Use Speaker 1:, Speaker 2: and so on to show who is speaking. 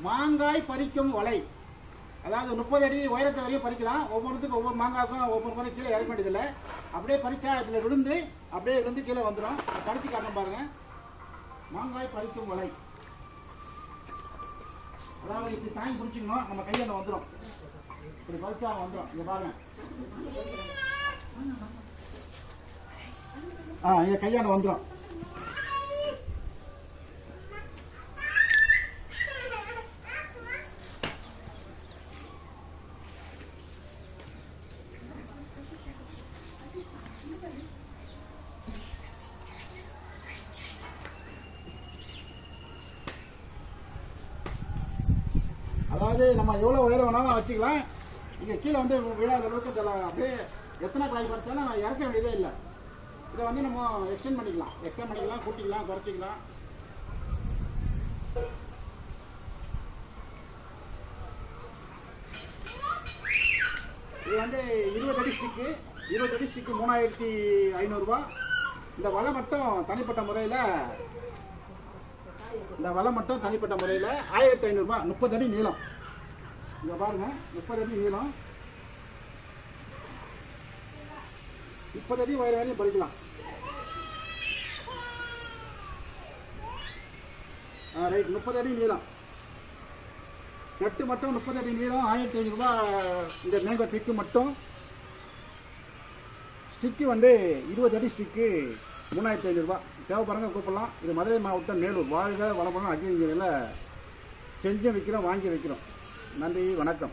Speaker 1: மாங்காய் பறிக்கும் வலை. அதாவது 30 அடி உயரத்தை வரையும் பறிக்கலாம். ஒவ்வொன்றுத்துக்கும் ஒவ்வொரு மாங்காய்க்கும் ஒவ்வொரு முறை கீழே இறக்க வேண்டியதில்லை. அப்படியே பறிச்சா இதில் விழுந்து கீழே வந்துடும். பறிச்சு காட்டணும் பாருங்க. மாங்காய் பறிக்கும் வலை. அதாவது இப்படி தாங்கி பிடிச்சிக்கணும். நம்ம கையில் வந்துடும். இப்படி பறிச்சா வந்துடும். இங்கே பாருங்க. இங்கே கையாண்ட வந்துடும். அதாவது நம்ம எவ்வளோ உயரம் வேணாலும் வச்சுக்கலாம். இங்கே கீழே வந்து விழாத அளவுக்கு அப்படியே எத்தனை காய் பறிச்சாலும் இறக்க வேண்டியதே இல்லை. இதை வந்து நம்ம எக்ஸ்டெண்ட் பண்ணிக்கலாம், கூட்டிக்கலாம், குறைச்சிக்கலாம். இது வந்து 20 அடி ஸ்டிக்கு. 20 அடி ஸ்டிக்கு 3500 ரூபா. இந்த வலை மட்டும் தனிப்பட்ட முறையில் 1500 ரூபா. 30 அடி நீளம். இங்கே பாருங்க, 30 அடி நீளம், 30 அடி உயரம் வரையும் பறிக்கலாம். ரைட், 30 அடி நீளம். நட்டு மட்டும் 30 அடி நீளம், 1500 ரூபா. இந்த மேங்கோ பிக்கு மட்டும். ஸ்டிக்கு வந்து 20 அடி ஸ்டிக்கு 3500 ரூபா. தேவைப்படுறவங்க கூப்பிடலாம். இது மதுரை மாவட்டம் மேலூர். வாழ்க வளமுடன் அக்னியில் செஞ்சு வைக்கிறோம், வாங்கி வைக்கிறோம். நன்றி, வணக்கம்.